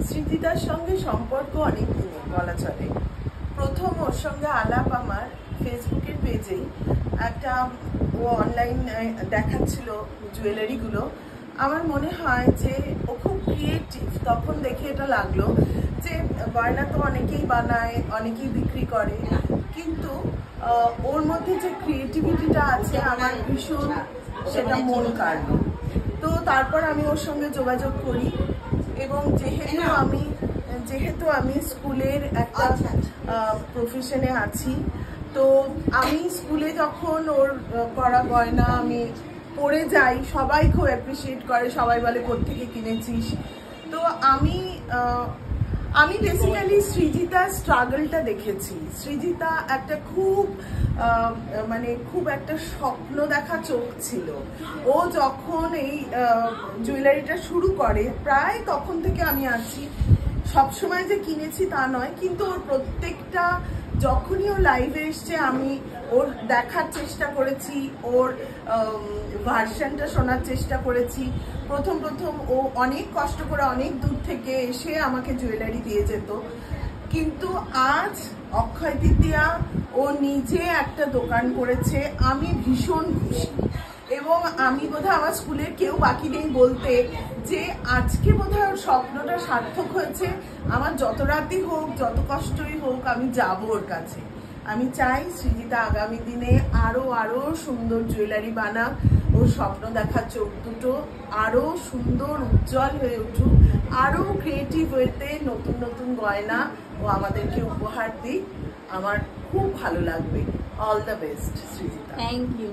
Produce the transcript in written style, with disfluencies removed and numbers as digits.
সৃজিতার সঙ্গে সম্পর্ক অনেক দিনের বলা চলে। প্রথম ওর সঙ্গে আলাপ আমার ফেসবুকের পেজেই। একটা ও অনলাইন দেখাচ্ছিল জুয়েলারিগুলো। আমার মনে হয় যে ও খুব ক্রিয়েটিভ। তখন দেখে এটা লাগলো যে গয়না তো অনেকেই বানায়, অনেকেই বিক্রি করে, কিন্তু ওর মধ্যে যে ক্রিয়েটিভিটিটা আছে আমার ভীষণ সেটা মন কাড়লো। তো তারপর আমি ওর সঙ্গে যোগাযোগ করি এবং যেহেতু আমি স্কুলের একটা প্রফেশনে আছি, তো আমি স্কুলে যখন ওর করা গয়না আমি পরে যাই, সবাই খুব অ্যাপ্রিসিয়েট করে, সবাই বলে কোত্থেকে কিনেছিস। তো আমি বেসিক্যালি সৃজিতার স্ট্রাগলটা দেখেছি। সৃজিতা একটা খুব একটা স্বপ্ন দেখা চোখ ছিল। ও যখন এই জুয়েলারিটা শুরু করে, প্রায় তখন থেকে আমি আছি। সবসময় যে কিনেছি তা নয়, কিন্তু ওর প্রত্যেকটা যখনই ও লাইভে এসছে আমি ওর দেখার চেষ্টা করেছি, ওর ভার্সনটা শোনার চেষ্টা করেছি। প্রথম ও অনেক কষ্ট করে অনেক দূর থেকে এসে আমাকে জুয়েলারি দিয়ে যেত, কিন্তু আজ অক্ষয় তৃতীয়া ও নিজে একটা দোকান করেছে। আমি ভীষণ খুশি এবং আমি বোধহয় আমার স্কুলের কেউ বাকি নেই বলতে যে আজকে বোধহয় ওর স্বপ্নটা সার্থক হয়েছে। আমার যত রাতই হোক, যত কষ্টই হোক, আমি যাব ওর কাছে। আমি চাই সৃজিতা আগামী দিনে আরো সুন্দর জুয়েলারি বানাক, ওর স্বপ্ন দেখার চোখ দুটো আরো সুন্দর উজ্জ্বল হয়ে উঠুক, আরো ক্রিয়েটিভ ওয়েতে নতুন গয়না ও আমাদেরকে উপহার দিক। আমার খুব ভালো লাগবে। All the best Srijita. Thank you.